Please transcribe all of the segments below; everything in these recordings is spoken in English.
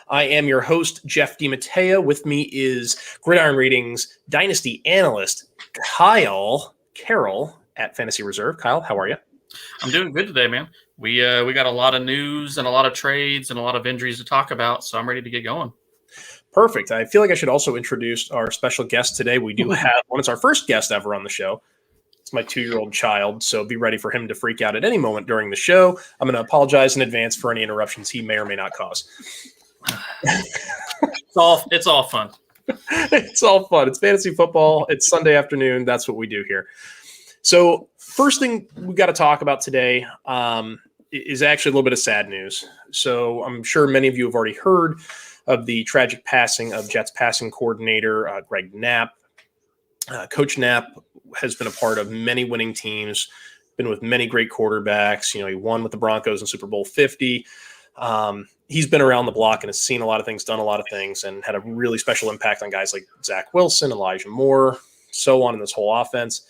I am your host, Jeff DiMatteo. With me is Gridiron Ratings Dynasty Analyst Kyle Carroll at Fantasy Reserve. Kyle, how are you? I'm doing good today, man. We got a lot of news and a lot of trades and a lot of injuries to talk about, so I'm ready to get going. Perfect. I feel like I should also introduce our special guest today. We do have one. It's our first guest ever on the show. It's my 2-year-old child, so be ready for him to freak out at any moment during the show. I'm going to apologize in advance for any interruptions he may or may not cause. It's all fun. It's all fun. It's fantasy football. It's Sunday afternoon. That's what we do here. So first thing we got to talk about today is actually a little bit of sad news. So I'm sure many of you have already heard of the tragic passing of Jets passing coordinator Greg Knapp. Coach Knapp has been a part of many winning teams, been with many great quarterbacks. You know, he won with the Broncos in Super Bowl 50. He's been around the block and has seen a lot of things, done a lot of things, and had a really special impact on guys like Zach Wilson, Elijah Moore, so on in this whole offense.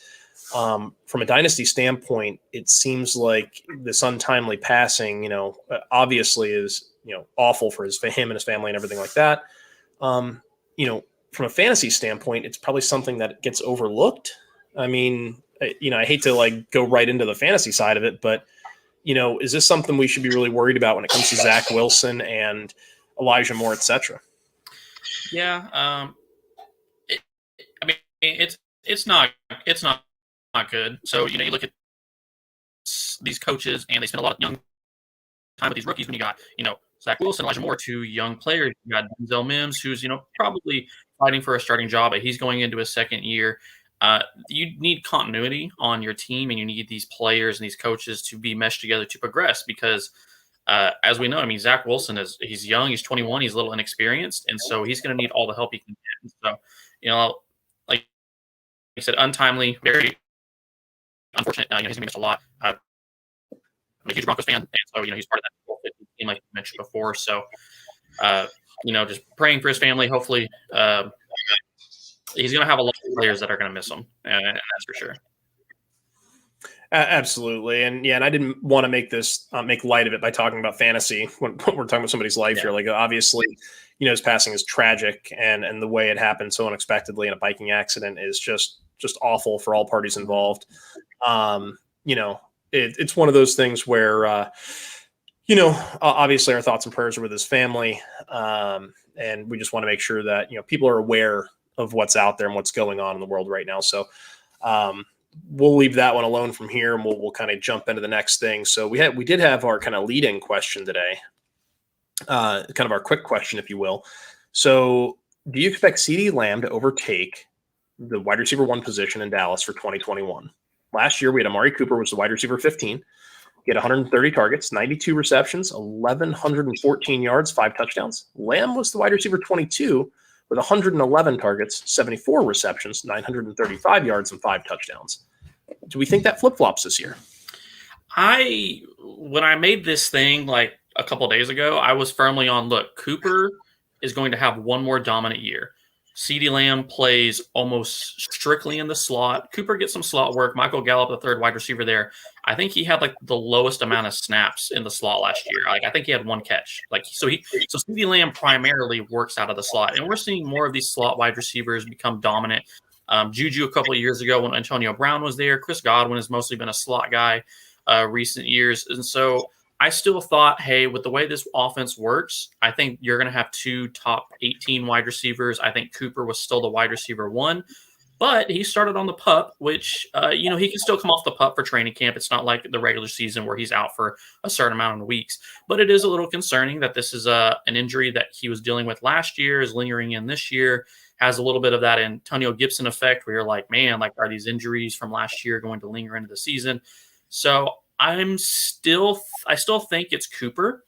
From a dynasty standpoint, it seems like this untimely passing, obviously is, awful for him and his family and everything like that. From a fantasy standpoint, it's probably something that gets overlooked. I mean, I hate to go right into the fantasy side of it, but is this something we should be really worried about when it comes to Zach Wilson and Elijah Moore, et cetera? Yeah. It's not good. So, you look at these coaches and they spend a lot of young time with these rookies when you got, Zach Wilson, Elijah Moore, 2 young players. You got Denzel Mims, who's, probably fighting for a starting job, but he's going into his second year. You need continuity on your team, and you need these players and these coaches to be meshed together to progress because, as we know, Zach Wilson he's young, he's 21, he's a little inexperienced, and so he's going to need all the help he can get. So, like I said, untimely, very unfortunate. He's going to miss a lot. I'm a huge Broncos fan, and so, he's part of that team like you mentioned before. So, just praying for his family. Hopefully, he's going to have a lot of players that are going to miss him, and that's for sure. Absolutely. And I didn't want to make this make light of it by talking about fantasy when we're talking about somebody's life here. Like, obviously, his passing is tragic, and the way it happened so unexpectedly in a biking accident is just awful for all parties involved. It's one of those things where, obviously our thoughts and prayers are with his family. And we just want to make sure that, people are aware of what's out there and what's going on in the world right now. So we'll leave that one alone from here, and we'll kind of jump into the next thing. So we did have our kind of lead-in question today, kind of our quick question, if you will. So do you expect Ceedee Lamb to overtake the wide receiver 1 position in Dallas for 2021? Last year, we had Amari Cooper was the wide receiver 15. He had 130 targets, 92 receptions, 1,114 yards, 5 touchdowns. Lamb was the wide receiver 22 with 111 targets, 74 receptions, 935 yards, and 5 touchdowns. Do we think that flip-flops this year? When I made this thing like a couple of days ago, I was firmly on, look, Cooper is going to have one more dominant year. Ceedee Lamb plays almost strictly in the slot. Cooper gets some slot work. Michael Gallup, the third wide receiver there, I think he had the lowest amount of snaps in the slot last year. I think he had 1 catch. So Ceedee Lamb primarily works out of the slot, and we're seeing more of these slot wide receivers become dominant. Juju a couple of years ago when Antonio Brown was there. Chris Godwin has mostly been a slot guy recent years, and so I still thought, hey, with the way this offense works, I think you're going to have 2 top 18 wide receivers. I think Cooper was still the wide receiver 1, but he started on the PUP, which, he can still come off the PUP for training camp. It's not like the regular season where he's out for a certain amount of weeks, but it is a little concerning that this is an injury that he was dealing with last year, is lingering in this year, has a little bit of that Antonio Gibson effect where you're like, man, are these injuries from last year going to linger into the season? So I still think it's Cooper,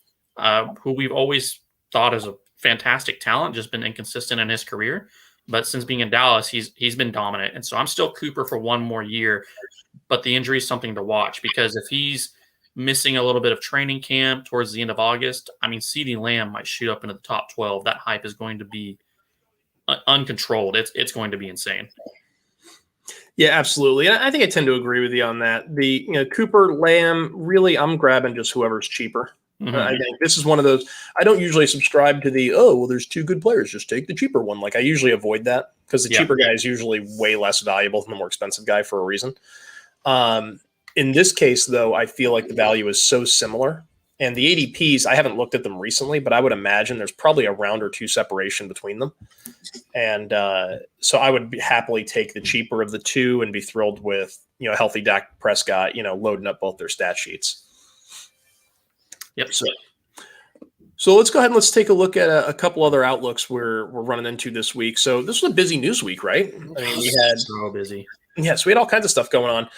who we've always thought is a fantastic talent, just been inconsistent in his career. But since being in Dallas, he's been dominant. And so I'm still Cooper for one more year. But the injury is something to watch, because if he's missing a little bit of training camp towards the end of August, Ceedee Lamb might shoot up into the top 12. That hype is going to be uncontrolled. It's going to be insane. Yeah, absolutely. And I think I tend to agree with you on that. The Cooper, Lamb, really, I'm grabbing just whoever's cheaper. I think this is one of those. I don't usually subscribe to there's two good players, just take the cheaper one. Like I usually avoid that because the cheaper guy is usually way less valuable than the more expensive guy for a reason. In this case, though, I feel like the value is so similar. And the ADPs, I haven't looked at them recently, but I would imagine there's probably a round or two separation between them. And so I would happily take the cheaper of the two and be thrilled with, healthy Dak Prescott, loading up both their stat sheets. Yep. So let's go ahead and let's take a look at a couple other outlooks we're running into this week. So this was a busy news week, right? I mean, we had so busy. Yes, we had all kinds of stuff going on.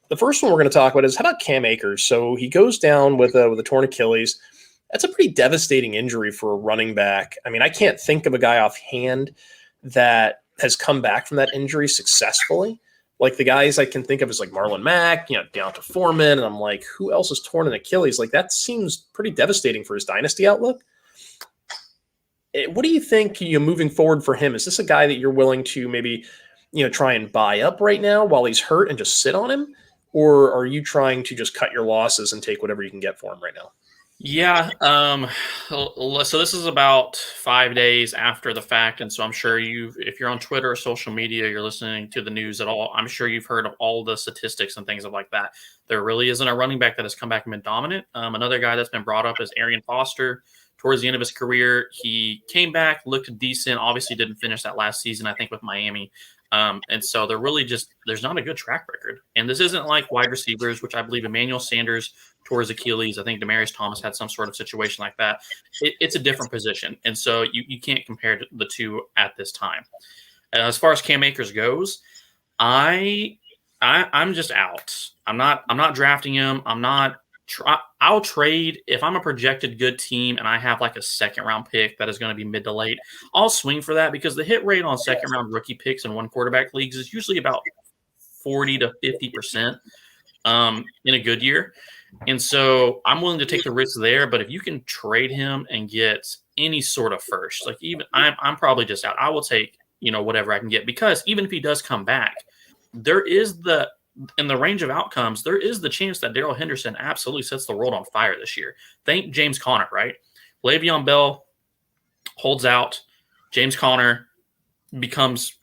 The first one we're going to talk about is how about Cam Akers? So he goes down with a torn Achilles. That's a pretty devastating injury for a running back. I mean, I can't think of a guy offhand that has come back from that injury successfully. Like the guys I can think of is like Marlon Mack, down to Foreman, and I'm like, who else is torn an Achilles? Like that seems pretty devastating for his dynasty outlook. What do you think moving forward for him? Is this a guy that you're willing to maybe try and buy up right now while he's hurt and just sit on him? Or are you trying to just cut your losses and take whatever you can get for him right now? Yeah. So this is about 5 days after the fact. And so I'm sure if you're on Twitter or social media, you're listening to the news at all, I'm sure you've heard of all the statistics and things like that. There really isn't a running back that has come back and been dominant. Another guy that's been brought up is Arian Foster. Towards the end of his career, he came back, looked decent, obviously didn't finish that last season, I think, with Miami. And so there's not a good track record. And this isn't like wide receivers, which I believe Emmanuel Sanders tore his Achilles. I think Demaryius Thomas had some sort of situation like that. It's a different position. And so you can't compare the two at this time. As far as Cam Akers goes, I'm just out. I'm not drafting him. I'll trade if I'm a projected good team and I have like a second round pick that is going to be mid to late. I'll swing for that because the hit rate on second round rookie picks in one quarterback leagues is usually about 40 to 50% in a good year. And so I'm willing to take the risk there. But if you can trade him and get any sort of first, like even I'm probably just out. I will take, whatever I can get, because even if he does come back, there is in the range of outcomes, there is the chance that Darrell Henderson absolutely sets the world on fire this year. Thank James Conner, right? Le'Veon Bell holds out. James Conner becomes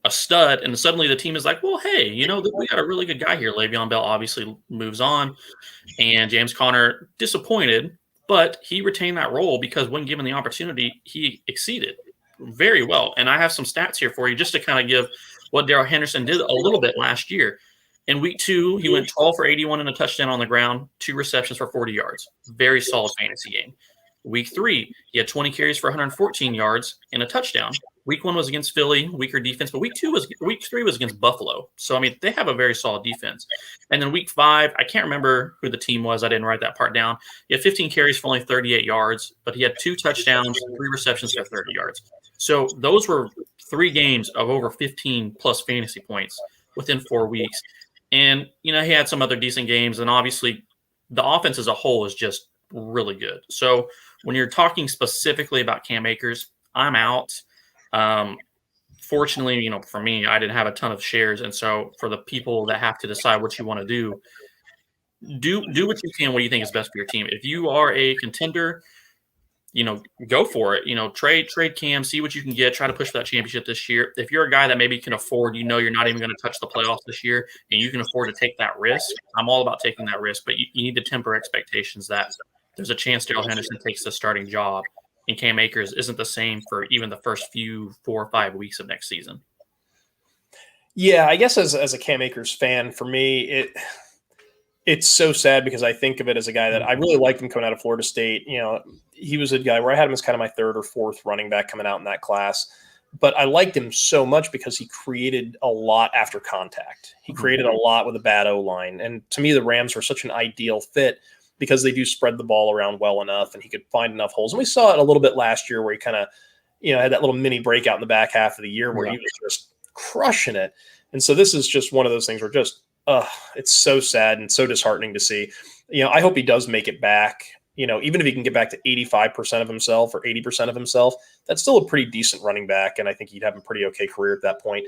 a stud, and suddenly the team is like, well, hey, we got a really good guy here. Le'Veon Bell obviously moves on, and James Conner disappointed, but he retained that role because when given the opportunity, he exceeded very well. And I have some stats here for you just to kind of give what Darrell Henderson did a little bit last year. In week 2, he went 12 for 81 and a touchdown on the ground, 2 receptions for 40 yards. Very solid fantasy game. Week 3, he had 20 carries for 114 yards and a touchdown. Week 1 was against Philly, weaker defense, but week 3 was against Buffalo. So, I mean, they have a very solid defense. And then week 5, I can't remember who the team was. I didn't write that part down. He had 15 carries for only 38 yards, but he had 2 touchdowns, 3 receptions for 30 yards. So those were 3 games of over 15-plus fantasy points within 4 weeks. And, he had some other decent games, and obviously the offense as a whole is just really good. So when you're talking specifically about Cam Akers, I'm out. Fortunately, for me, I didn't have a ton of shares. And so for the people that have to decide what you want to do what you can, what you think is best for your team. If you are a contender, go for it. Trade Cam, see what you can get, try to push for that championship this year. If you're a guy that maybe can afford, you're not even going to touch the playoffs this year, and you can afford to take that risk, I'm all about taking that risk, but you need to temper expectations that there's a chance Darrell Henderson takes the starting job and Cam Akers isn't the same for even the first few 4 or 5 weeks of next season. Yeah, I guess as a Cam Akers fan, for me, it's so sad because I think of it as a guy that I really liked him coming out of Florida State. He was a guy where I had him as kind of my 3rd or 4th running back coming out in that class. But I liked him so much because he created a lot after contact. He created a lot with a bad O-line. And to me, the Rams were such an ideal fit because they do spread the ball around well enough and he could find enough holes. And we saw it a little bit last year where he kind of, had that little mini breakout in the back half of the year where he was just crushing it. And so this is just one of those things where it's so sad and so disheartening to see. I hope he does make it back. Even if he can get back to 85% of himself or 80% of himself, that's still a pretty decent running back. And I think he'd have a pretty okay career at that point.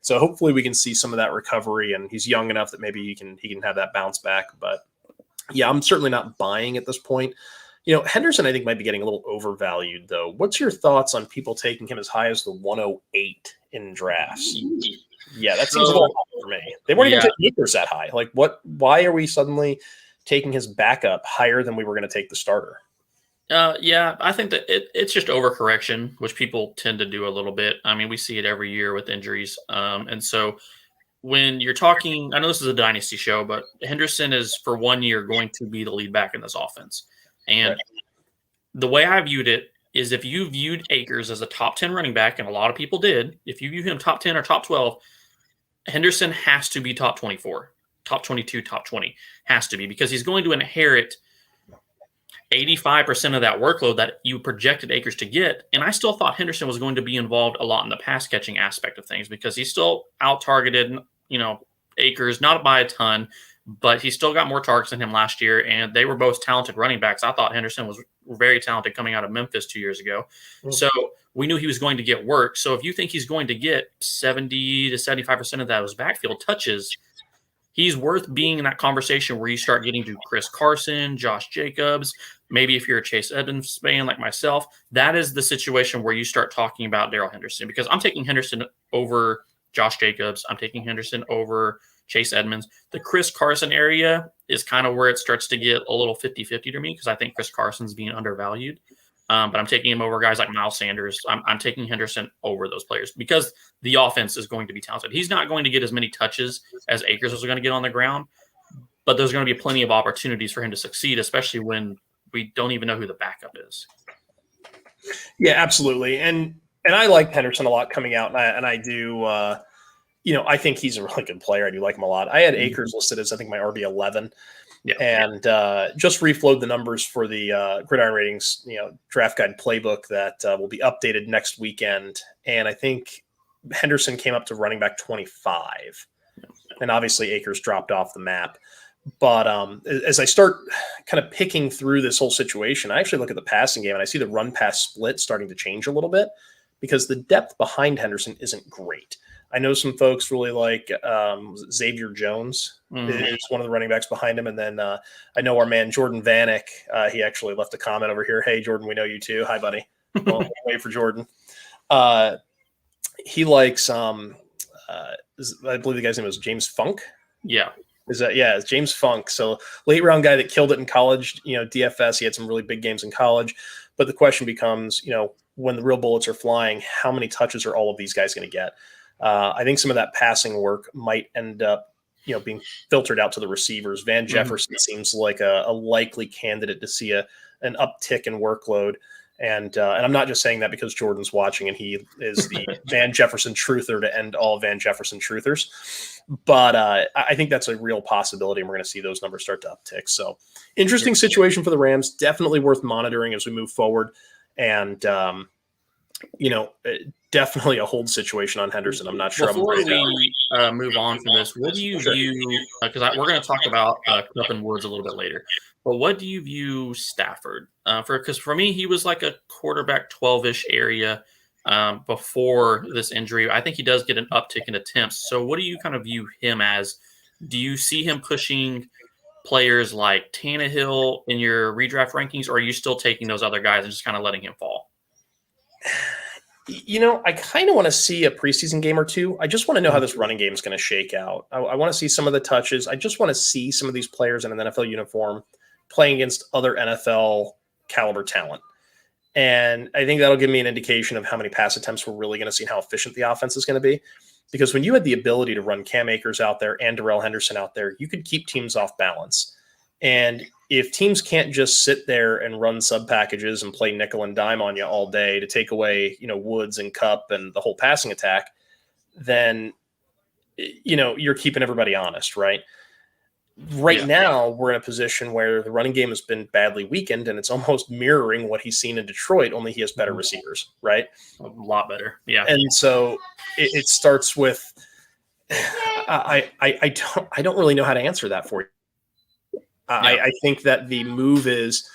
So hopefully we can see some of that recovery, and he's young enough that maybe he can have that bounce back. But Yeah, I'm certainly not buying at this point. Henderson, I think, might be getting a little overvalued, though. What's your thoughts on people taking him as high as the 108 in drafts? Yeah, that seems a little high for me. They weren't even taking Akers that high. Like, what? Why are we suddenly taking his backup higher than we were going to take the starter? Yeah, I think that it's just overcorrection, which people tend to do a little bit. I mean, we see it every year with injuries. And so when you're talking, I know this is a dynasty show, but Henderson is for 1 year going to be the lead back in this offense. And the way I viewed it is if you viewed Akers as a top 10 running back, and a lot of people did, if you view him top 10 or top 12, Henderson has to be top 24, top 22, top 20, has to be, because he's going to inherit 85% of that workload that you projected Akers to get. And I still thought Henderson was going to be involved a lot in the pass catching aspect of things because he's still out targeted, Akers, not by a ton, but he still got more targets than him last year. And they were both talented running backs. I thought Henderson was very talented coming out of Memphis 2 years ago. Mm-hmm. So we knew he was going to get work. So if you think he's going to get 70 to 75% of those backfield touches, he's worth being in that conversation where you start getting to Chris Carson, Josh Jacobs. Maybe if you're a Chase Edmonds fan like myself, that is the situation where you start talking about Darrell Henderson, because I'm taking Henderson over Josh Jacobs. I'm taking Henderson over Chase Edmonds. The Chris Carson area is kind of where it starts to get a little 50-50 to me because I think Chris Carson's being undervalued. But I'm taking him over guys like Miles Sanders. I'm taking Henderson over those players because the offense is going to be talented. He's not going to get as many touches as Akers is going to get on the ground, but there's going to be plenty of opportunities for him to succeed, especially when we don't even know who the backup is. Yeah, absolutely. And I like Henderson a lot coming out, and I do. I think he's a really good player. I do like him a lot. I had Akers listed as, I think, my RB11. Yeah. And just reflowed the numbers for the Gridiron Ratings, draft guide playbook that will be updated next weekend. And I think Henderson came up to running back 25. And obviously Akers dropped off the map. But as I start kind of picking through this whole situation, I actually look at the passing game and I see the run-pass split starting to change a little bit because the depth behind Henderson isn't great. I know some folks really like Xavier Jones is one of the running backs behind him. And then I know our man, Jordan Vanek, he actually left a comment over here. Hey, Jordan, we know you too. Hi, buddy. Well, wait for Jordan. He likes, I believe the guy's name was James Funk. Yeah. It's James Funk. So late round guy that killed it in college, DFS, he had some really big games in college. But the question becomes, when the real bullets are flying, how many touches are all of these guys going to get? I think some of that passing work might end up, being filtered out to the receivers. Van Jefferson seems like a likely candidate to see an uptick in workload. And I'm not just saying that because Jordan's watching and he is the Van Jefferson truther to end all Van Jefferson truthers. But I think that's a real possibility, and we're going to see those numbers start to uptick. So interesting situation for the Rams. Definitely worth monitoring as we move forward. And, definitely a hold situation on Henderson. I'm not sure. Before we move on from this, what do you view? Because we're going to talk about Kupp and Woods a little bit later. But what do you view Stafford? Because for me, he was like a quarterback 12-ish area before this injury. I think he does get an uptick in attempts. So what do you kind of view him as? Do you see him pushing players like Tannehill in your redraft rankings, or are you still taking those other guys and just kind of letting him fall? I kind of want to see a preseason game or two. I just want to know how this running game is going to shake out. I want to see some of the touches. I just want to see some of these players in an NFL uniform playing against other NFL caliber talent. And I think that'll give me an indication of how many pass attempts we're really going to see and how efficient the offense is going to be. Because when you had the ability to run Cam Akers out there and Darrell Henderson out there, you could keep teams off balance. And if teams can't just sit there and run sub packages and play nickel and dime on you all day to take away, Woods and Kupp and the whole passing attack, then, you're keeping everybody honest, right? Right now, we're in a position where the running game has been badly weakened, and it's almost mirroring what he's seen in Detroit, only he has better receivers, right? A lot better, yeah. And so it starts with I don't really know how to answer that for you. I think that the move is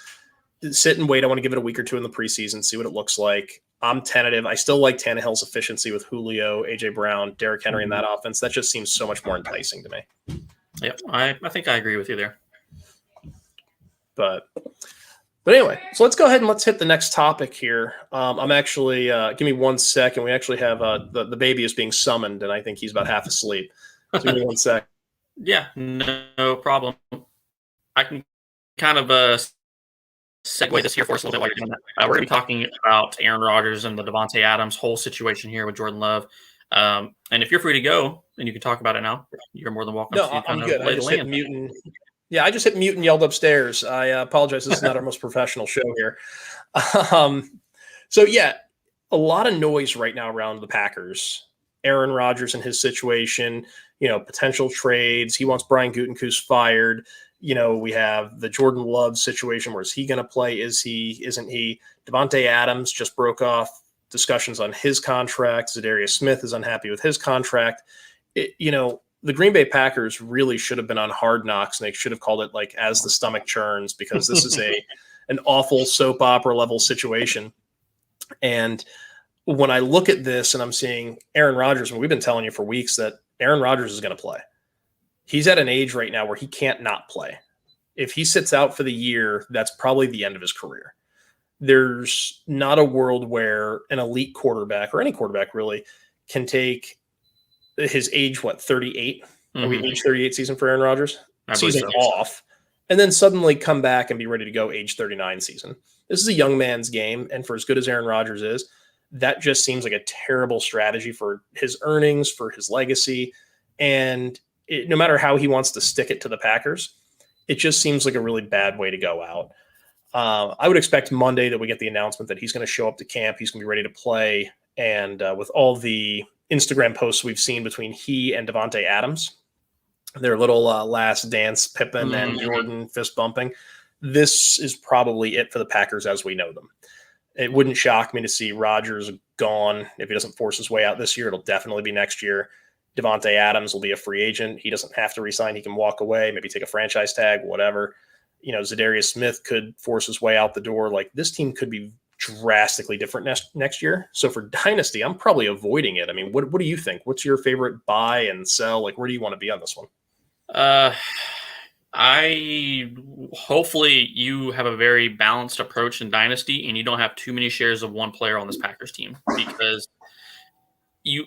sit and wait. I want to give it a week or two in the preseason, see what it looks like. I'm tentative. I still like Tannehill's efficiency with Julio, A.J. Brown, Derrick Henry in that offense. That just seems so much more enticing to me. Yep, I think I agree with you there. But anyway, so let's go ahead and let's hit the next topic here. I'm actually give me 1 second. We actually have the baby is being summoned, and I think he's about half asleep. So give me 1 sec. Yeah, no problem. I can kind of segue this here for us a little bit while you're doing that. We're going to be talking about Aaron Rodgers and the Davante Adams whole situation here with Jordan Love. And if you're free to go and you can talk about it now, you're more than welcome No, to. I'm good. I just hit mute and I just hit mute and yelled upstairs. I apologize. This is not our most professional show here. So yeah, a lot of noise right now around the Packers. Aaron Rodgers and his situation, potential trades. He wants Brian Gutekunst fired. We have the Jordan Love situation. Where is he going to play? Is he? Isn't he? Davante Adams just broke off discussions on his contract. Zadarius Smith is unhappy with his contract. The Green Bay Packers really should have been on Hard Knocks, and they should have called it like As the Stomach Churns, because this is an awful soap opera level situation. And when I look at this and I'm seeing Aaron Rodgers, and we've been telling you for weeks that Aaron Rodgers is going to play. He's at an age right now where he can't not play. If he sits out for the year, that's probably the end of his career. There's not a world where an elite quarterback, or any quarterback really, can take his age, 38? Mm-hmm. Are we age 38 season for Aaron Rodgers? Season off. And then suddenly come back and be ready to go age 39 season. This is a young man's game, and for as good as Aaron Rodgers is, that just seems like a terrible strategy for his earnings, for his legacy. And no matter how he wants to stick it to the Packers, it just seems like a really bad way to go out. I would expect Monday that we get the announcement that he's going to show up to camp. He's going to be ready to play. And with all the Instagram posts we've seen between he and Davante Adams, their little last dance, Pippen and Jordan fist bumping, this is probably it for the Packers as we know them. It wouldn't shock me to see Rodgers gone. If he doesn't force his way out this year, it'll definitely be next year. Davante Adams will be a free agent. He doesn't have to resign. He can walk away, maybe take a franchise tag, whatever. Zadarius Smith could force his way out the door. Like, this team could be drastically different next year. So for Dynasty, I'm probably avoiding it. I mean, what do you think? What's your favorite buy and sell? Like, where do you want to be on this one? Hopefully you have a very balanced approach in Dynasty and you don't have too many shares of one player on this Packers team, because you,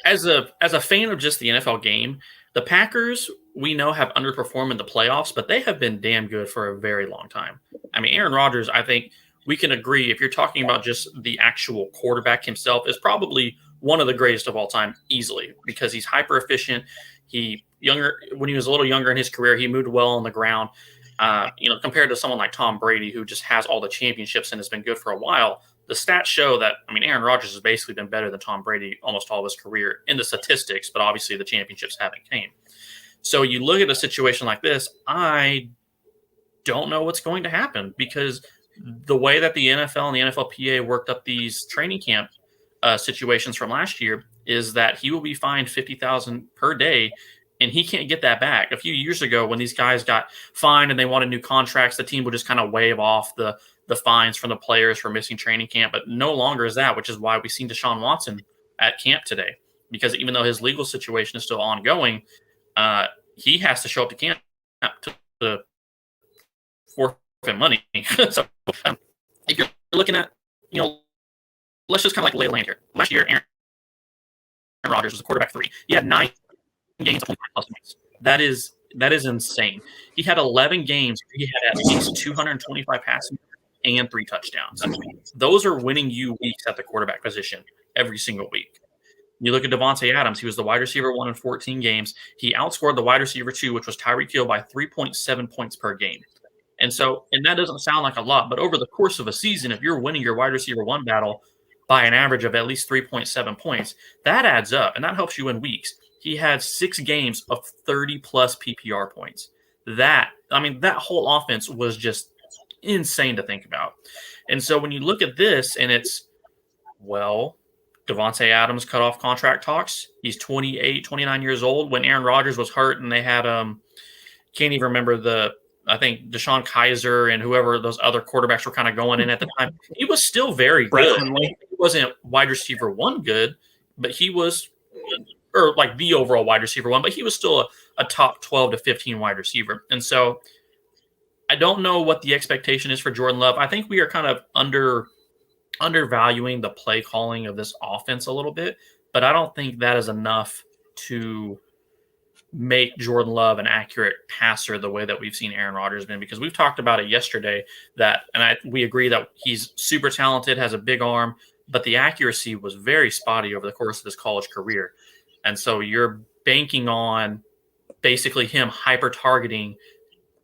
as a fan of just the NFL game, the Packers, we know, have underperformed in the playoffs, but they have been damn good for a very long time. I mean, Aaron Rodgers, I think we can agree, if you're talking about just the actual quarterback himself, is probably one of the greatest of all time, easily, because he's hyper efficient. When he was a little younger in his career, he moved well on the ground. Compared to someone like Tom Brady, who just has all the championships and has been good for a while, the stats show that, Aaron Rodgers has basically been better than Tom Brady almost all of his career in the statistics, but obviously the championships haven't came. So you look at a situation like this, I don't know what's going to happen, because the way that the NFL and the NFLPA worked up these training camp situations from last year is that he will be fined $50,000 per day, and he can't get that back. A few years ago, when these guys got fined and they wanted new contracts, the team would just kind of waive off the fines from the players for missing training camp. But no longer is that, which is why we've seen Deshaun Watson at camp today, because even though his legal situation is still ongoing, he has to show up to camp to forfeit money. So if you're looking at, let's just kind of like lay the land here. Last year, Aaron Rodgers was a quarterback 3. He had 9 games of 25+ points. That is insane. He had 11 games. He had at least 225 passing and 3 touchdowns. Those are winning you weeks at the quarterback position every single week. You look at Davante Adams. He was the wide receiver 1 in 14 games. He outscored the wide receiver 2, which was Tyreek Hill, by 3.7 points per game. And that doesn't sound like a lot, but over the course of a season, if you're winning your wide receiver 1 battle by an average of at least 3.7 points, that adds up, and that helps you win weeks. He had 6 games of 30+ PPR points. That whole offense was just insane to think about. And so when you look at this, and it's, Davante Adams cut off contract talks. He's 28, 29 years old. When Aaron Rodgers was hurt and they had, can't even remember I think Deshaun Kaiser and whoever those other quarterbacks were kind of going in at the time, he was still very good. He wasn't wide receiver 1 good, but he was, or like the overall wide receiver 1, but he was still a top 12 to 15 wide receiver. And so I don't know what the expectation is for Jordan Love. I think we are kind of undervaluing the play calling of this offense a little bit, but I don't think that is enough to make Jordan Love an accurate passer the way that we've seen Aaron Rodgers been, because we've talked about it yesterday we agree that he's super talented, has a big arm, but the accuracy was very spotty over the course of his college career. And so you're banking on basically him hyper targeting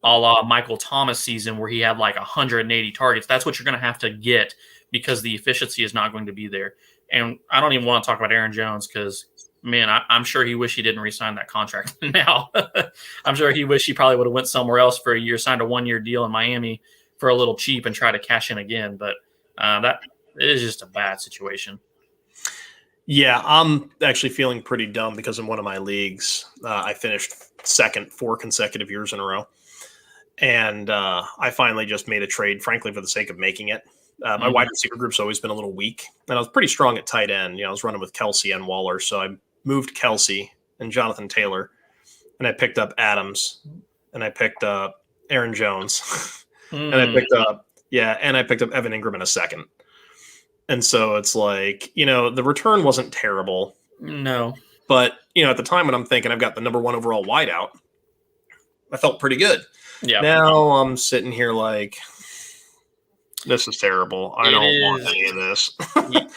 a la Michael Thomas season where he had like 180 targets. That's what you're going to have to get because the efficiency is not going to be there. And I don't even want to talk about Aaron Jones because, man, I'm sure he wished he didn't re-sign that contract now. I'm sure he wished he probably would have went somewhere else for a year, signed a 1-year deal in Miami for a little cheap and try to cash in again. But that is just a bad situation. Yeah, I'm actually feeling pretty dumb because in one of my leagues, I finished second 4 consecutive years in a row. And I finally just made a trade, frankly, for the sake of making it. My wide receiver group's always been a little weak, and I was pretty strong at tight end. I was running with Kelsey and Waller, so I moved Kelsey and Jonathan Taylor, and I picked up Adams, and I picked up Aaron Jones, and I picked up Evan Ingram in a second. And so it's like, the return wasn't terrible. No. But, at the time when I'm thinking I've got the number 1 overall wideout, I felt pretty good. Yeah. Now I'm sitting here like, this is terrible. I don't want any of this.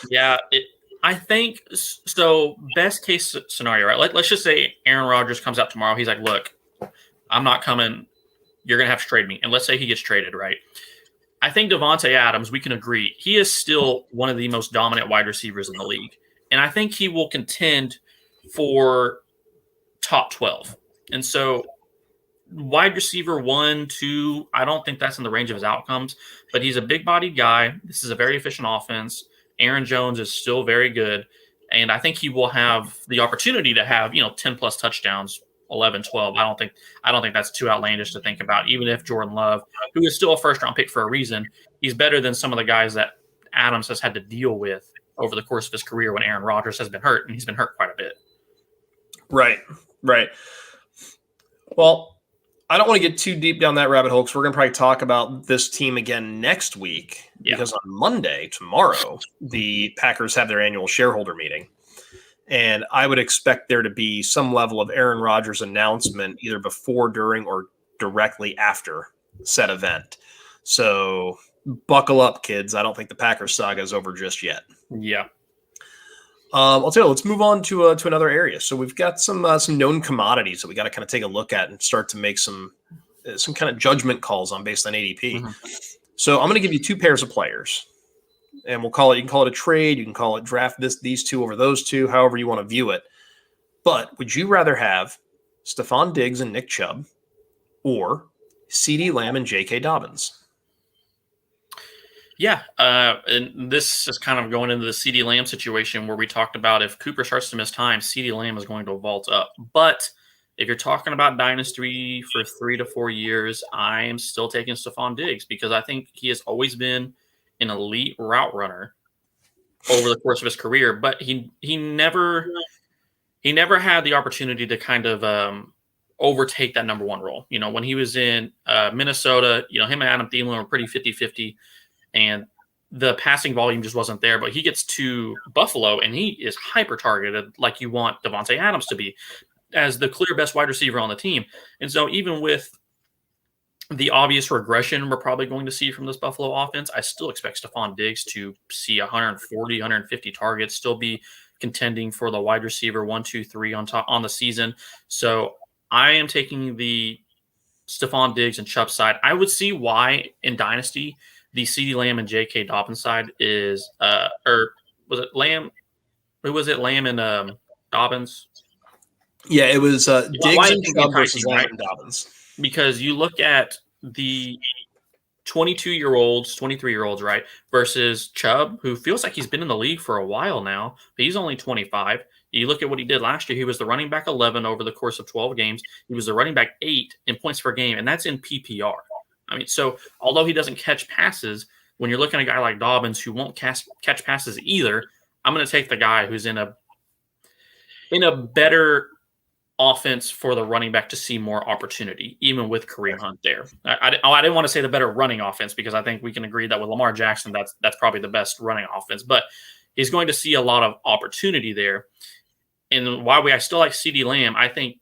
Yeah. I think so. Best case scenario, right? Let's just say Aaron Rodgers comes out tomorrow. He's like, look, I'm not coming. You're going to have to trade me. And let's say he gets traded, right? I think Davante Adams, we can agree, he is still one of the most dominant wide receivers in the league. And I think he will contend for top 12. And so wide receiver 1, 2, I don't think that's in the range of his outcomes, but he's a big-bodied guy. This is a very efficient offense. Aaron Jones is still very good, and I think he will have the opportunity to have 10-plus touchdowns, 11, 12. I don't think that's too outlandish to think about, even if Jordan Love, who is still a first-round pick for a reason, he's better than some of the guys that Adams has had to deal with over the course of his career when Aaron Rodgers has been hurt, and he's been hurt quite a bit. Right. Well, I don't want to get too deep down that rabbit hole because we're going to probably talk about this team again next week. Yeah. Because on Monday, tomorrow, the Packers have their annual shareholder meeting. And I would expect there to be some level of Aaron Rodgers announcement either before, during, or directly after said event. So buckle up, kids. I don't think the Packers saga is over just yet. Yeah. I'll tell you, let's move on to another area. So we've got some known commodities that we got to kind of take a look at and start to make some kind of judgment calls on based on ADP. Mm-hmm. So I'm going to give you 2 pairs of players, and you can call it a trade. You can call it draft these 2 over those 2, however you want to view it. But would you rather have Stephon Diggs and Nick Chubb or CeeDee Lamb and J.K. Dobbins? Yeah, and this is kind of going into the CeeDee Lamb situation where we talked about if Cooper starts to miss time, CeeDee Lamb is going to vault up. But if you're talking about dynasty for 3 to 4 years, I am still taking Stephon Diggs because I think he has always been an elite route runner over the course of his career, but he never had the opportunity to kind of overtake that number 1 role. When he was in Minnesota, him and Adam Thielen were pretty 50-50. And the passing volume just wasn't there. But he gets to Buffalo, and he is hyper-targeted like you want Davante Adams to be as the clear best wide receiver on the team. And so even with the obvious regression we're probably going to see from this Buffalo offense, I still expect Stephon Diggs to see 140, 150 targets, still be contending for the wide receiver 1, 2, 3 on the season. So I am taking the Stephon Diggs and Chubb side. I would see why in Dynasty – the CeeDee Lamb and J.K. Dobbins side is, or was it Lamb? Who was it? Lamb and Dobbins? Yeah, it was Diggs and Chubb versus Lamb and Dobbins. Because you look at the 22-year-olds, 23-year-olds, right, versus Chubb, who feels like he's been in the league for a while now, but he's only 25. You look at what he did last year. He was the running back 11 over the course of 12 games. He was the running back 8 in points per game, and that's in PPR. I mean, so although he doesn't catch passes, when you're looking at a guy like Dobbins who won't catch passes either, I'm going to take the guy who's in a better offense for the running back to see more opportunity, even with Kareem Hunt there. I didn't want to say the better running offense because I think we can agree that with Lamar Jackson, that's probably the best running offense. But he's going to see a lot of opportunity there. And while I still like CeeDee Lamb, I think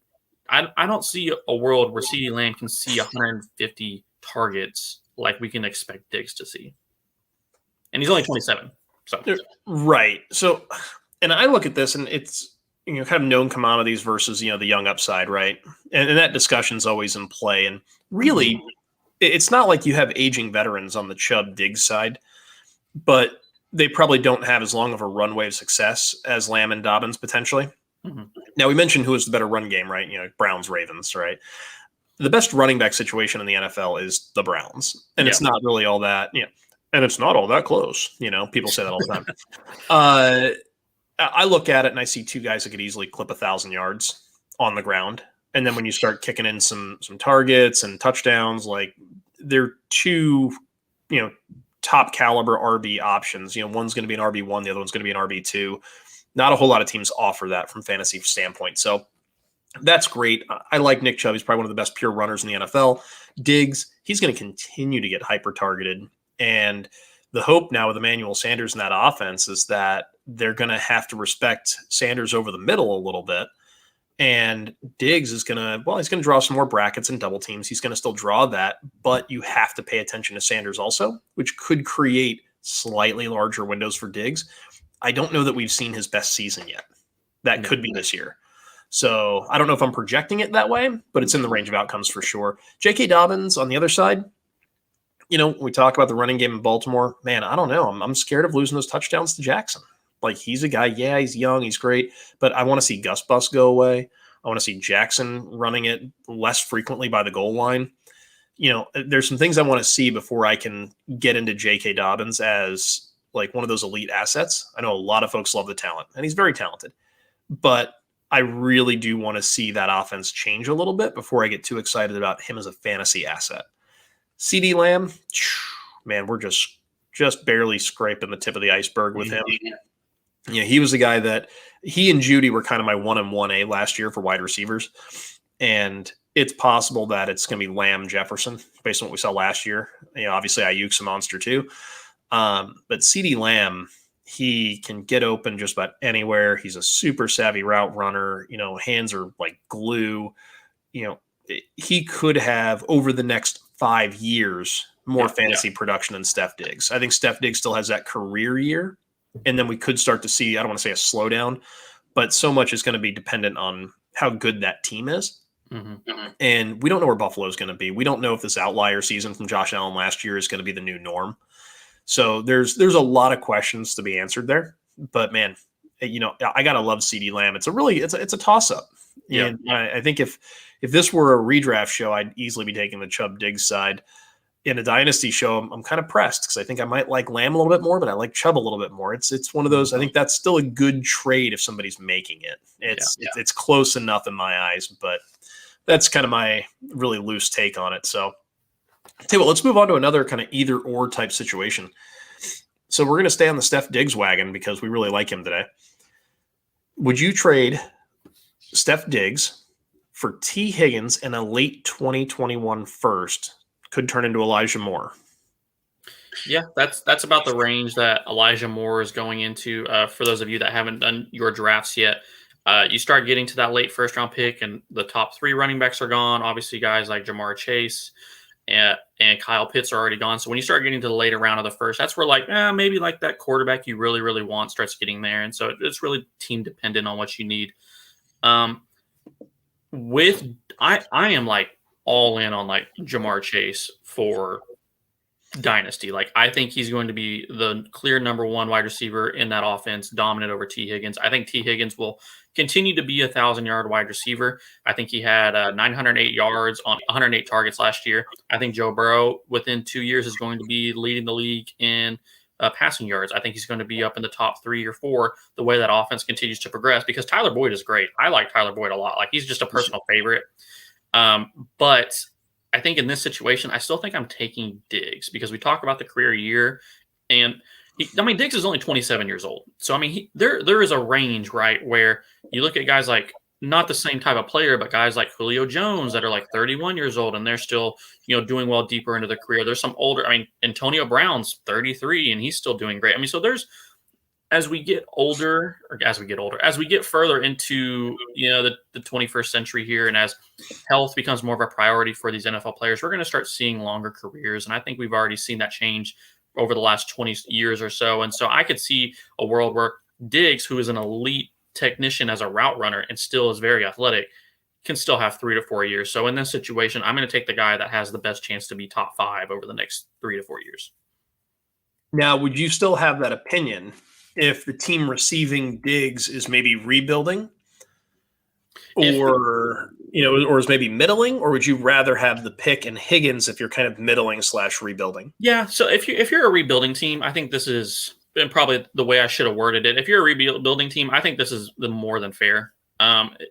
I don't see a world where CeeDee Lamb can see 150 targets like we can expect Diggs to see. And he's only 27. So right. So, and I look at this, and it's kind of known commodities versus the young upside, right? And that discussion's always in play. And really, it's not like you have aging veterans on the Chubb Diggs side, but they probably don't have as long of a runway of success as Lamb and Dobbins potentially. Mm-hmm. Now, we mentioned who is the better run game, right? Browns, Ravens, right? The best running back situation in the NFL is the Browns. And it's not really all that, and it's not all that close. People say that all the time. I look at it and I see two guys that could easily clip 1,000 yards on the ground. And then when you start kicking in some targets and touchdowns, like they're two, top caliber RB options. One's going to be an RB1, the other one's going to be an RB2. Not a whole lot of teams offer that from fantasy standpoint. So that's great. I like Nick Chubb. He's probably one of the best pure runners in the NFL. Diggs, he's going to continue to get hyper targeted. And the hope now with Emmanuel Sanders in that offense is that they're going to have to respect Sanders over the middle a little bit. And Diggs is going to draw some more brackets and double teams. He's going to still draw that, but you have to pay attention to Sanders also, which could create slightly larger windows for Diggs. I don't know that we've seen his best season yet. That could be this year. So I don't know if I'm projecting it that way, but it's in the range of outcomes for sure. J.K. Dobbins on the other side, we talk about the running game in Baltimore. Man, I don't know. I'm scared of losing those touchdowns to Jackson. Like, he's a guy, he's young, he's great, but I want to see Gus Bus go away. I want to see Jackson running it less frequently by the goal line. There's some things I want to see before I can get into J.K. Dobbins as like one of those elite assets. I know a lot of folks love the talent, and he's very talented, but I really do want to see that offense change a little bit before I get too excited about him as a fantasy asset. CeeDee Lamb, man, we're just barely scraping the tip of the iceberg with him. He was the guy that he and Judy were kind of my 1 and 1A last year for wide receivers. And it's possible that it's going to be Lamb Jefferson based on what we saw last year. Obviously Ayuk's a monster too. But CeeDee Lamb, he can get open just about anywhere. He's a super savvy route runner. Hands are like glue. He could have over the next 5 years more fantasy production than Steph Diggs. I think Steph Diggs still has that career year. And then we could start to see, I don't want to say a slowdown, but so much is going to be dependent on how good that team is. Mm-hmm. And we don't know where Buffalo is going to be. We don't know if this outlier season from Josh Allen last year is going to be the new norm. So there's a lot of questions to be answered there. But man, I gotta love CeeDee Lamb. It's a toss up. Yeah, and I think if this were a redraft show, I'd easily be taking the Chubb Diggs side. In a dynasty show, I'm kind of pressed because I think I might like Lamb a little bit more, but I like Chubb a little bit more. It's one of those. I think that's still a good trade if somebody's making it. It's close enough in my eyes, but that's kind of my really loose take on it. So, tell you what, let's move on to another kind of either or type situation. So we're going to stay on the Steph Diggs wagon because we really like him today. Would you trade Steph Diggs for T. Higgins and a late 2021 first? Could turn into Elijah Moore. Yeah, that's about the range that Elijah Moore is going into. For those of you that haven't done your drafts yet, you start getting to that late first round pick, and the top 3 running backs are gone. Obviously, guys like Jamar Chase and Kyle Pitts are already gone. So when you start getting to the later round of the first, that's where maybe like that quarterback you really, really want starts getting there. And so it's really team dependent on what you need. I am like all in on like Jamar Chase for dynasty. Like, I think he's going to be the clear number 1 wide receiver in that offense, dominant over T. Higgins. I think T. Higgins will continue to be a 1,000-yard wide receiver. I think he had 908 yards on 108 targets last year. I think Joe Burrow within 2 years is going to be leading the league in passing yards. I think he's going to be up in the top 3 or 4 the way that offense continues to progress, because Tyler Boyd is great. I like Tyler Boyd a lot. Like, he's just a personal favorite. But I think in this situation, I still think I'm taking Diggs because we talk about the career year, and Diggs is only 27 years old. So, there is a range, right, where you look at guys like not the same type of player, but guys like Julio Jones that are like 31 years old and they're still, doing well deeper into their career. There's some older, Antonio Brown's 33 and he's still doing great. So there's, as we get further into, the 21st century here, and as health becomes more of a priority for these NFL players, we're going to start seeing longer careers. And I think we've already seen that change over the last 20 years or so. And so I could see a world where Diggs, who is an elite technician as a route runner and still is very athletic, can still have 3 to 4 years. So in this situation, I'm going to take the guy that has the best chance to be top 5 over the next 3 to 4 years. Now, would you still have that opinion if the team receiving Diggs is maybe rebuilding or is maybe middling, or would you rather have the pick and Higgins if you're kind of middling / rebuilding? Yeah. So if you're a rebuilding team, I think this is probably the way I should have worded it. If you're a rebuilding team, I think this is the more than fair.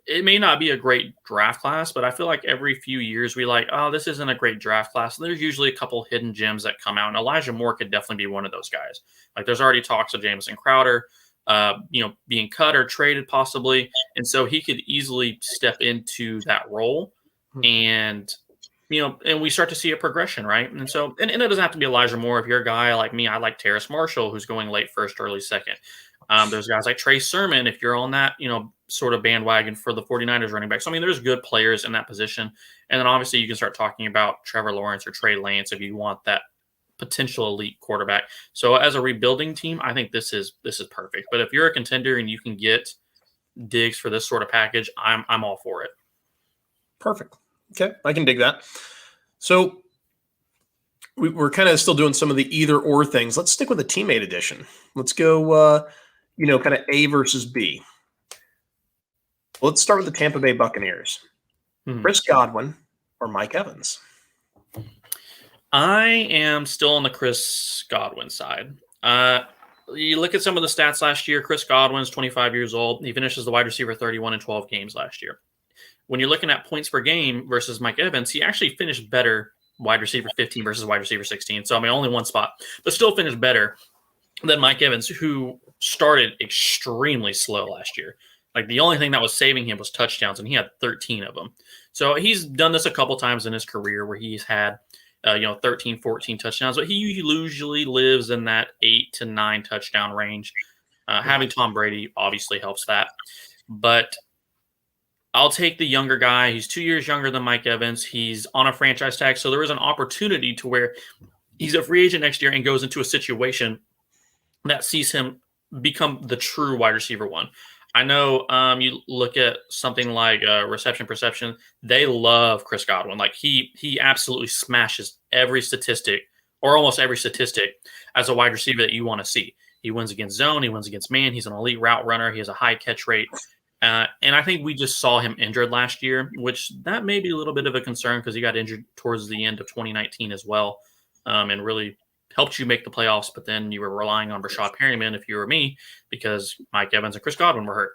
It may not be a great draft class, but I feel like every few years we this isn't a great draft class. And there's usually a couple hidden gems that come out. And Elijah Moore could definitely be one of those guys. Like there's already talks of Jamison Crowder, being cut or traded possibly. And so he could easily step into that role and we start to see a progression, right? And so, and it doesn't have to be Elijah Moore. If you're a guy like me, I like Terrace Marshall, who's going late first, early second. There's guys like Trey Sermon, if you're on that, sort of bandwagon for the 49ers running back. So, there's good players in that position. And then obviously you can start talking about Trevor Lawrence or Trey Lance if you want that potential elite quarterback. So as a rebuilding team, I think this is perfect. But if you're a contender and you can get Diggs for this sort of package, I'm all for it. Perfect. Okay, I can dig that. So we're kind of still doing some of the either or things. Let's stick with the teammate edition. Let's go, kind of A versus B. Let's start with the Tampa Bay Buccaneers. Chris Godwin or Mike Evans? I am still on the Chris Godwin side. You look at some of the stats last year. Chris Godwin's 25 years old. He finishes the wide receiver 31 in 12 games last year. When you're looking at points per game versus Mike Evans, he actually finished better wide receiver 15 versus wide receiver 16. So, only one spot, but still finished better than Mike Evans, who started extremely slow last year. Like the only thing that was saving him was touchdowns, and he had 13 of them. So he's done this a couple times in his career where he's had, 13, 14 touchdowns, but he usually lives in that 8 to 9 touchdown range. Having Tom Brady obviously helps that, but I'll take the younger guy. He's 2 years younger than Mike Evans. He's on a franchise tag, so there is an opportunity to where he's a free agent next year and goes into a situation that sees him become the true wide receiver one. I know you look at something like reception perception. They love Chris Godwin. Like he absolutely smashes every statistic or almost every statistic as a wide receiver that you want to see. He wins against zone. He wins against man. He's an elite route runner. He has a high catch rate. And I think we just saw him injured last year, which that may be a little bit of a concern because he got injured towards the end of 2019 as well, and really helped you make the playoffs. But then you were relying on Rashad Perryman if you were me because Mike Evans and Chris Godwin were hurt.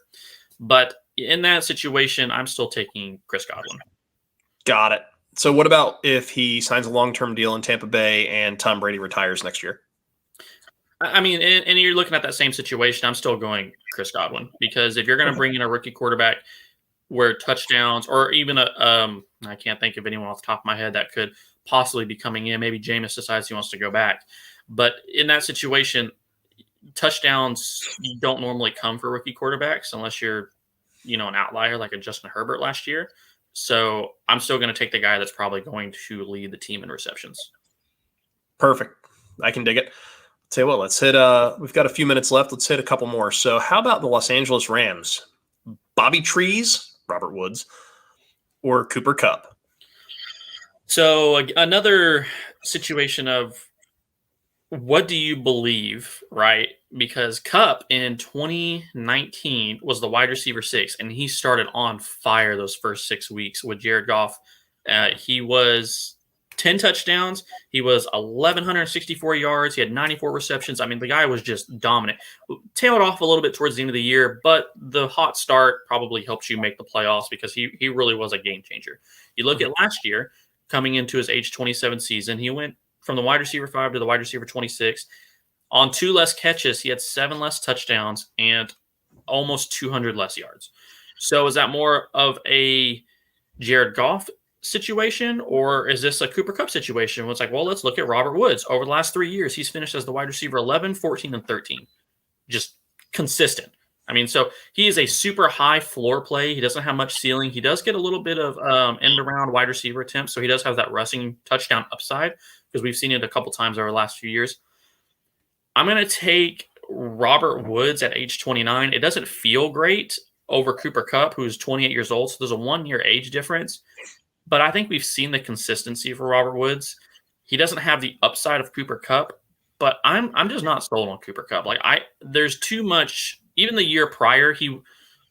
But in that situation, I'm still taking Chris Godwin. Got it. So what about if he signs a long-term deal in Tampa Bay and Tom Brady retires next year? And you're looking at that same situation. I'm still going Chris Godwin because if you're going to bring in a rookie quarterback where touchdowns or even I can't think of anyone off the top of my head that could possibly be coming in. Maybe Jameis decides he wants to go back. But in that situation, touchdowns don't normally come for rookie quarterbacks unless you're, an outlier like a Justin Herbert last year. So I'm still going to take the guy that's probably going to lead the team in receptions. Perfect. I can dig it. Tell you what, let's hit we've got a few minutes left. Let's hit a couple more. So how about the Los Angeles Rams? Bobby Trees, Robert Woods, or Cooper Kupp? So another situation of what do you believe, right? Because Kupp in 2019 was the wide receiver 6, and he started on fire those first 6 weeks with Jared Goff. He was 10 touchdowns. He was 1,164 yards. He had 94 receptions. The guy was just dominant. Tailed off a little bit towards the end of the year, but the hot start probably helps you make the playoffs because he really was a game changer. You look at last year, coming into his age 27 season, he went from the wide receiver 5 to the wide receiver 26. On 2 less catches, he had 7 less touchdowns and almost 200 less yards. So is that more of a Jared Goff situation, or is this a Cooper Kupp situation? Well, it's like, well, let's look at Robert Woods. Over the last 3 years, he's finished as the wide receiver 11, 14, and 13. Just consistent. I mean, so he is a super high floor play. He doesn't have much ceiling. He does get a little bit of end around wide receiver attempts, so he does have that rushing touchdown upside because we've seen it a couple times over the last few years. I'm going to take Robert Woods at age 29. It doesn't feel great over Cooper Kupp, who's 28 years old. So there's a 1-year age difference. But I think we've seen the consistency for Robert Woods. He doesn't have the upside of Cooper Kupp, but I'm just not sold on Cooper Kupp. There's too much. Even the year prior, he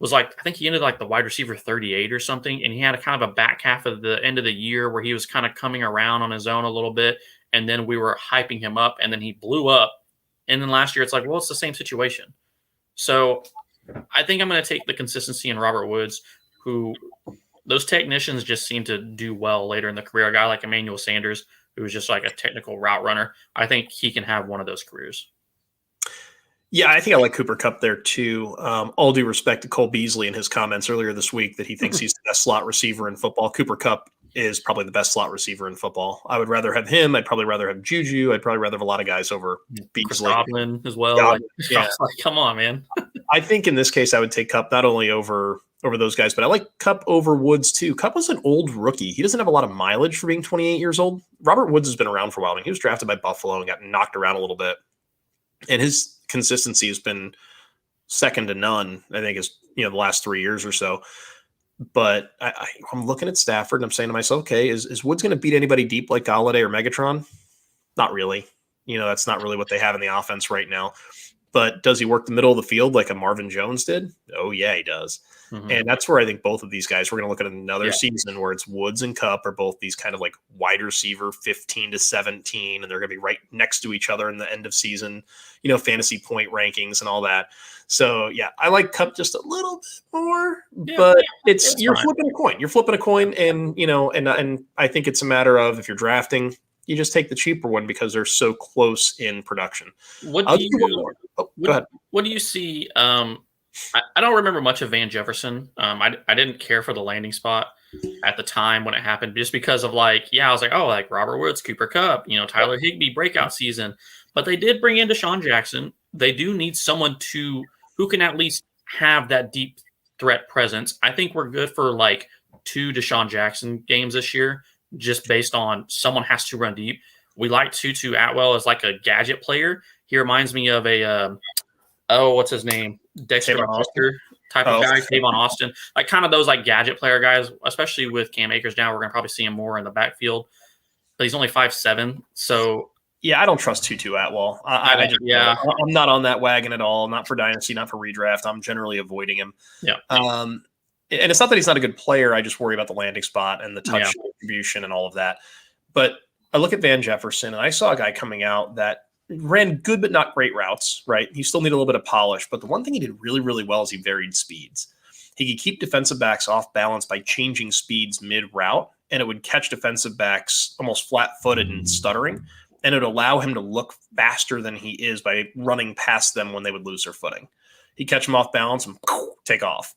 was I think he ended the wide receiver 38 or something, and he had a kind of a back half of the end of the year where he was kind of coming around on his own a little bit, and then we were hyping him up, and then he blew up. And then last year, it's well, it's the same situation. So I think I'm going to take the consistency in Robert Woods, who those technicians just seem to do well later in the career. A guy like Emmanuel Sanders, who's just a technical route runner, I think he can have one of those careers. Yeah, I think I like Cooper Kupp there too. All due respect to Cole Beasley and his comments earlier this week that he thinks he's the best slot receiver in football. Cooper Kupp is probably the best slot receiver in football. I would rather have him. I'd probably rather have Juju. I'd probably rather have a lot of guys over Beasley. Godwin as well. Yeah. Come on, man. I think in this case, I would take Kupp not only over those guys, but I like Kupp over Woods too. Kupp was an old rookie. He doesn't have a lot of mileage for being 28 years old. Robert Woods has been around for a while. I mean, he was drafted by Buffalo and got knocked around a little bit. And his consistency has been second to none, I think, is the last 3 years or so. But I'm looking at Stafford and I'm saying to myself, okay, is Woods going to beat anybody deep like Galladay or Megatron? Not really. That's not really what they have in the offense right now. But does he work the middle of the field like a Marvin Jones did? Oh, yeah, he does. Mm-hmm. And that's where I think both of these guys, we're going to look at another season where it's Woods and Kupp are both these kind of wide receiver 15 to 17, and they're going to be right next to each other in the end of season, fantasy point rankings and all that. So, yeah, I like Kupp just a little bit more, but you're flipping a coin. You're flipping a coin, and, and I think it's a matter of if you're drafting, you just take the cheaper one because they're so close in production. Go ahead. What do you see? I don't remember much of Van Jefferson. I didn't care for the landing spot at the time when it happened, just because of I was Robert Woods, Cooper Kupp, Tyler Higbee breakout season. But they did bring in Deshaun Jackson. They do need someone who can at least have that deep threat presence. I think we're good for 2 Deshaun Jackson games this year, just based on someone has to run deep. We like Tutu Atwell as a gadget player. He reminds me of a what's his name? Dexter Foster type of guy, Tavon Austin. Kind of those gadget player guys, especially with Cam Akers now. We're going to probably see him more in the backfield. But he's only 5'7", so yeah, I don't trust Tutu Atwell. I'm not on that wagon at all. Not for Dynasty, not for redraft. I'm generally avoiding him. Yeah. And it's not that he's not a good player. I just worry about the landing spot and the touch distribution and all of that. But I look at Van Jefferson, and I saw a guy coming out that ran good but not great routes, right? He still needed a little bit of polish. But the one thing he did really, really well is he varied speeds. He could keep defensive backs off balance by changing speeds mid-route, and it would catch defensive backs almost flat-footed and stuttering, and it would allow him to look faster than he is by running past them when they would lose their footing. He'd catch them off balance and take off.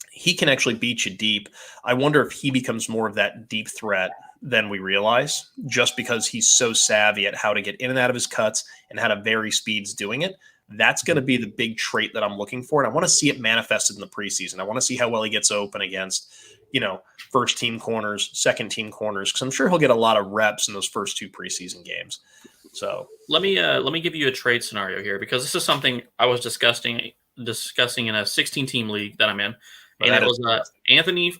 He can actually beat you deep. I wonder if he becomes more of that deep threat than we realize, just because he's so savvy at how to get in and out of his cuts and how to vary speeds doing it. That's going to be the big trait that I'm looking for. And I want to see it manifested in the preseason. I want to see how well he gets open against, first team corners, second team corners, because I'm sure he'll get a lot of reps in those first 2 preseason games. So let me give you a trade scenario here, because this is something I was discussing in a 16-team league that I'm in. And it was Anthony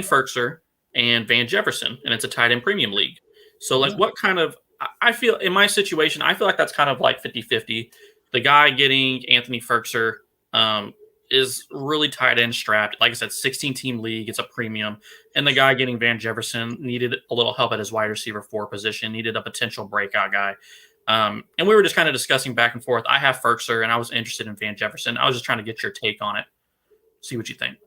Ferkser and Van Jefferson, and it's a tight end premium league. So what kind of – I feel in my situation, I feel like that's kind of 50-50. The guy getting Anthony Ferkser is really tight end strapped. Like I said, 16-team league, it's a premium. And the guy getting Van Jefferson needed a little help at his wide receiver 4 position, needed a potential breakout guy. And we were just kind of discussing back and forth. I have Ferkser, and I was interested in Van Jefferson. I was just trying to get your take on it, see what you think.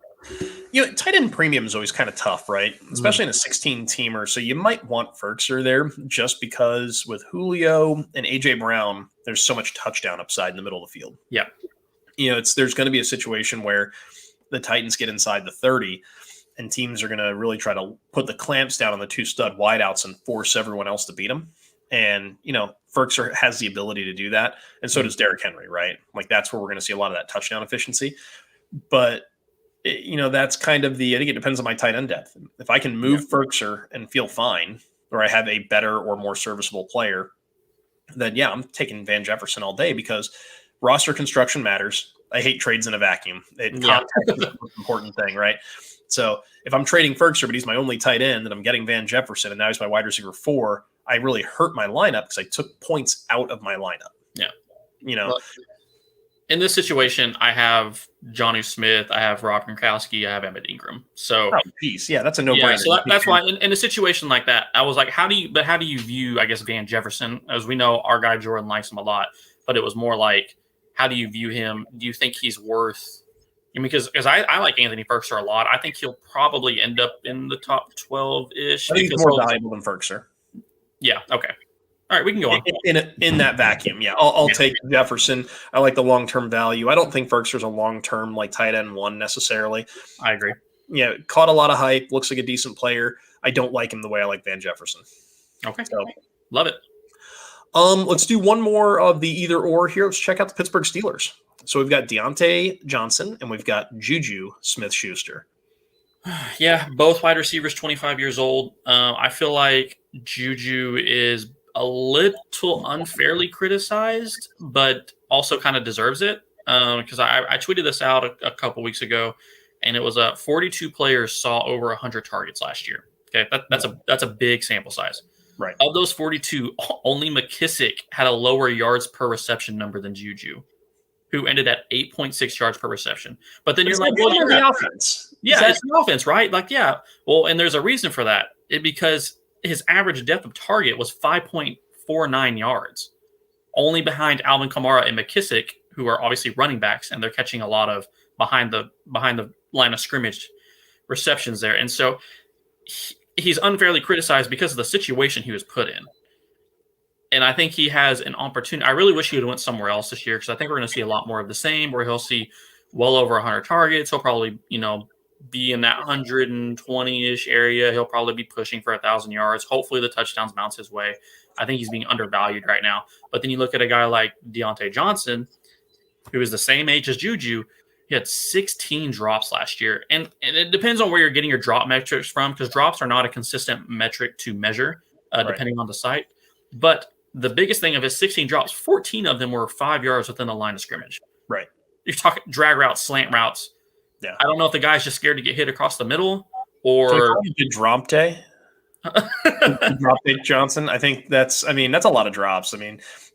Tight end premium is always kind of tough, right? Especially in a 16-teamer. So you might want Ferkser there just because with Julio and A.J. Brown, there's so much touchdown upside in the middle of the field. Yeah. There's going to be a situation where the Titans get inside the 30, and teams are going to really try to put the clamps down on the 2 stud wideouts and force everyone else to beat them. And, Ferkser has the ability to do that. And so does Derrick Henry, right? Like, that's where we're going to see a lot of that touchdown efficiency. But, that's kind of I think it depends on my tight end depth. If I can move Ferkser and feel fine, or I have a better or more serviceable player, then, I'm taking Van Jefferson all day because roster construction matters. I hate trades in a vacuum. Context is the most important thing, right? So if I'm trading Ferkser, but he's my only tight end, and I'm getting Van Jefferson, and now he's my wide receiver 4, I really hurt my lineup because I took points out of my lineup. Yeah. Well, in this situation, I have Jonnu Smith, I have Rob Gronkowski, I have Emmett Ingram. So, that's a no-brainer. So that's why in a situation like that, I was like, how do you view, I guess, Van Jefferson? As we know, our guy Jordan likes him a lot, but it was more like, how do you view him? Do you think he's worth? Because I like Anthony Ferkser a lot. I think he'll probably end up in the top 12-ish. I think he's more valuable than Ferkser. Yeah. Okay. All right. We can go on. In that vacuum. Yeah. I'll take Jefferson. I like the long-term value. I don't think Ferkser's a long-term tight end 1 necessarily. I agree. Yeah. Caught a lot of hype. Looks like a decent player. I don't like him the way I like Van Jefferson. Okay. So, love it. Let's do one more of the either or here. Let's check out the Pittsburgh Steelers. So we've got Deontay Johnson and we've got Juju Smith-Schuster. Yeah, both wide receivers, 25 years old. I feel like Juju is a little unfairly criticized, but also kind of deserves it. Because I tweeted this out a couple weeks ago, and it was 42 players saw over 100 targets last year. Okay, that's a big sample size. Right. Of those 42, only McKissick had a lower yards per reception number than Juju, who ended at 8.6 yards per reception. But then you're like, well, you're the offense. Yeah, it's the offense, right? Like, yeah. Well, and there's a reason for that. Because his average depth of target was 5.49 yards, only behind Alvin Kamara and McKissick, who are obviously running backs, and they're catching a lot of behind the line of scrimmage receptions there. And so he's unfairly criticized because of the situation he was put in. And I think he has an opportunity. I really wish he would have went somewhere else this year, because I think we're going to see a lot more of the same, where he'll see well over 100 targets. He'll probably, be in that 120-ish area. He'll probably be pushing for 1,000 yards. Hopefully the touchdowns bounce his way. I think he's being undervalued right now. But then you look at a guy like Deontay Johnson, who is the same age as Juju. He had 16 drops last year. And it depends on where you're getting your drop metrics from, because drops are not a consistent metric to measure, depending on the site. But the biggest thing of his 16 drops, 14 of them were 5 yards within the line of scrimmage. Right. You're talking drag routes, slant routes. Yeah. I don't know if the guy's just scared to get hit across the middle, or drop day. Drop day Johnson. I think that's a lot of drops.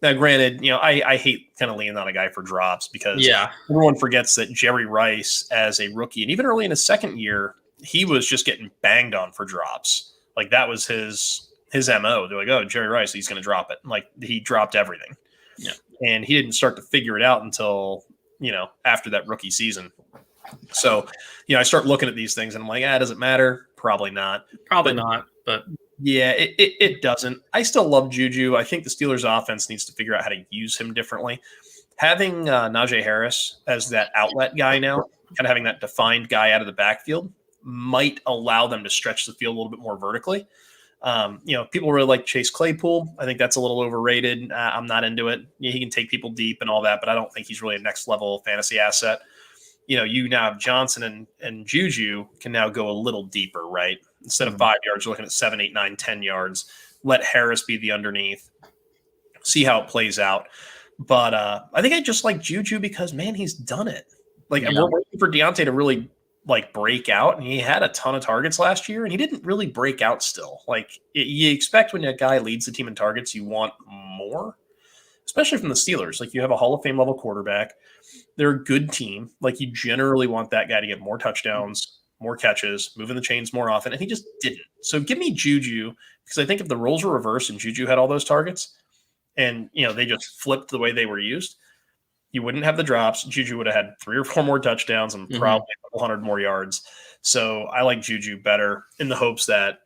Now granted, I hate kind of leaning on a guy for drops, because everyone forgets that Jerry Rice, as a rookie, and even early in his second year, he was just getting banged on for drops. Like, that was his MO. They're like, oh, Jerry Rice, he's going to drop it. Like, he dropped everything. Yeah. And he didn't start to figure it out until, after that rookie season. So, I start looking at these things and I'm like, does it matter? Probably not. But yeah, it doesn't. I still love Juju. I think the Steelers offense needs to figure out how to use him differently. Having Najee Harris as that outlet guy now, kind of having that defined guy out of the backfield, might allow them to stretch the field a little bit more vertically. People really like Chase Claypool. I think that's a little overrated. I'm not into it. He can take people deep and all that, but I don't think he's really a next level fantasy asset. You now have Johnson and Juju can now go a little deeper, right? Instead of 5 yards, you're looking at 7, 8, 9, 10 yards. Let Harris be the underneath. See how it plays out. But I think I just like Juju because, man, he's done it. We're waiting for Deontay to really break out, and he had a ton of targets last year, and he didn't really break out still. You expect when a guy leads the team in targets, you want more, especially from the Steelers. You have a Hall of Fame level quarterback. They're a good team. You generally want that guy to get more touchdowns, more catches, moving the chains more often, and he just didn't. So give me Juju, because I think if the roles were reversed and Juju had all those targets and, they just flipped the way they were used, you wouldn't have the drops. Juju would have had 3 or 4 more touchdowns and probably a couple hundred more yards. So I like Juju better in the hopes that,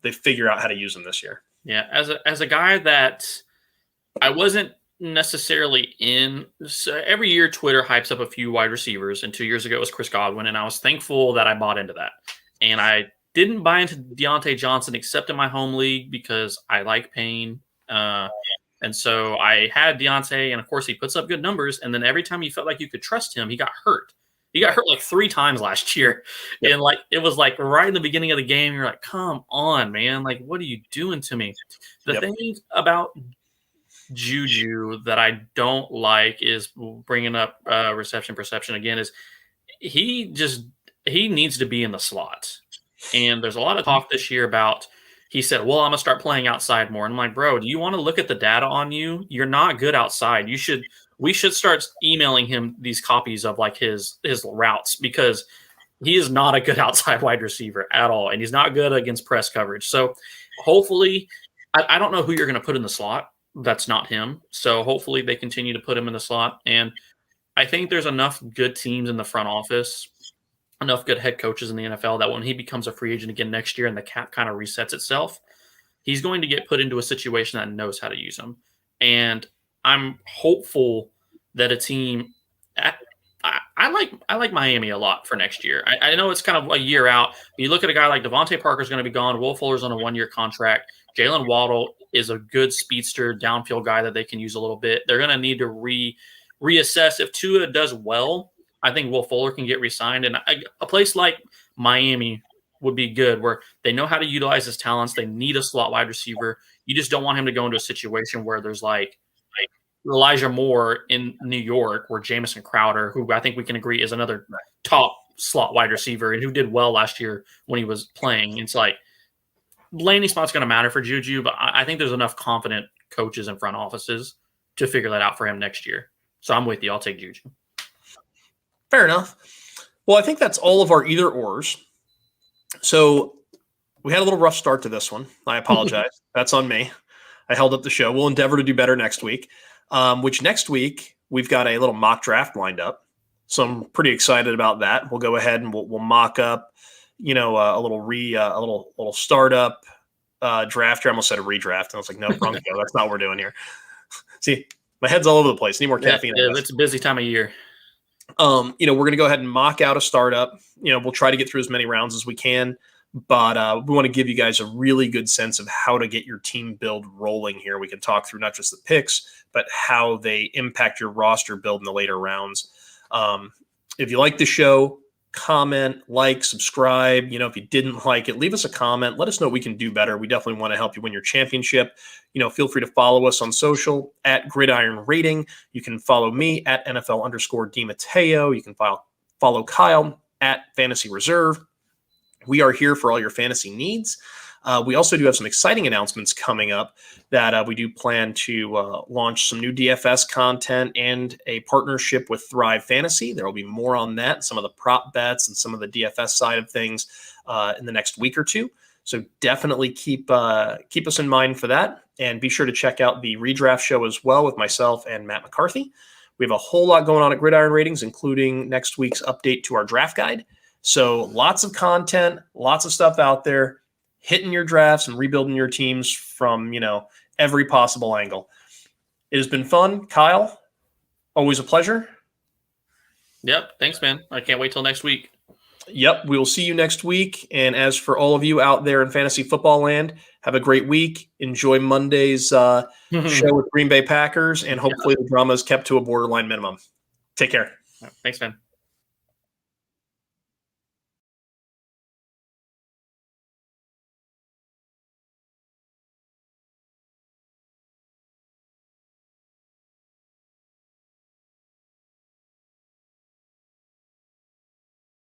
they figure out how to use him this year. Yeah, as a guy that I wasn't necessarily in. So every year, Twitter hypes up a few wide receivers, and 2 years ago it was Chris Godwin, and I was thankful that I bought into that. And I didn't buy into Deontay Johnson except in my home league because I like Payne. And so I had Deontay, and of course he puts up good numbers. And then every time you felt like you could trust him, he got hurt. He got hurt like 3 times last year. Yep. And like it was like right in the beginning of the game, you're like, come on, man. Like, what are you doing to me? The thing about Juju that I don't like is bringing up reception perception again is he needs to be in the slot. And there's a lot of talk this year about he said, well, I'm going to start playing outside more. And I'm like, bro, do you want to look at the data on you? You're not good outside. We should start emailing him these copies of like his routes because he is not a good outside wide receiver at all. And he's not good against press coverage. So hopefully, I don't know who you're going to put in the slot. That's not him. So hopefully they continue to put him in the slot. And I think there's enough good teams in the front office, enough good head coaches in the NFL that when he becomes a free agent again next year and the cap kind of resets itself, he's going to get put into a situation that knows how to use him. And I'm hopeful that a team I like Miami a lot for next year. I know it's kind of a year out. You look at a guy like Devontae Parker's going to be gone. Will Fuller's on a 1-year contract. Jalen Waddle is a good speedster, downfield guy that they can use a little bit. They're going to need to reassess. If Tua does well, I think Will Fuller can get re-signed. And a place like Miami would be good where they know how to utilize his talents. They need a slot wide receiver. You just don't want him to go into a situation where there's like Elijah Moore in New York or Jamison Crowder, who I think we can agree is another top slot wide receiver and who did well last year when he was playing. It's like landing spot's going to matter for Juju, but I think there's enough confident coaches and front offices to figure that out for him next year. So I'm with you. I'll take Juju. Fair enough. Well, I think that's all of our either ors. So we had a little rough start to this one. I apologize. That's on me. I held up the show. We'll endeavor to do better next week, which next week we've got a little mock draft lined up. So I'm pretty excited about that. We'll go ahead and we'll mock up, a little startup draft here. I almost said a redraft. And I was like, no, wrong go. That's not what we're doing here. See, my head's all over the place. Need more caffeine. Yeah, it's a busy time of year. We're going to go ahead and mock out a startup. We'll try to get through as many rounds as we can, but we want to give you guys a really good sense of how to get your team build rolling here. We can talk through not just the picks, but how they impact your roster build in the later rounds. If you like the show, comment, like, subscribe. If you didn't like it, leave us a comment. Let us know what we can do better. We definitely want to help you win your championship. Feel free to follow us on social at Gridiron Rating. You can follow me at NFL_DiMatteo. You can follow Kyle at Fantasy Reserve. We are here for all your fantasy needs. We also do have some exciting announcements coming up that we do plan to launch some new DFS content and a partnership with Thrive Fantasy. There will be more on that, some of the prop bets and some of the DFS side of things in the next week or two. So definitely keep us in mind for that. And be sure to check out the redraft show as well with myself and Matt McCarthy. We have a whole lot going on at Gridiron Ratings, including next week's update to our draft guide. So lots of content, lots of stuff out there, hitting your drafts and rebuilding your teams from, every possible angle. It has been fun. Kyle, always a pleasure. Yep. Thanks, man. I can't wait till next week. Yep. We will see you next week. And as for all of you out there in fantasy football land, have a great week. Enjoy Monday's show with Green Bay Packers, and hopefully the drama is kept to a borderline minimum. Take care. Thanks, man.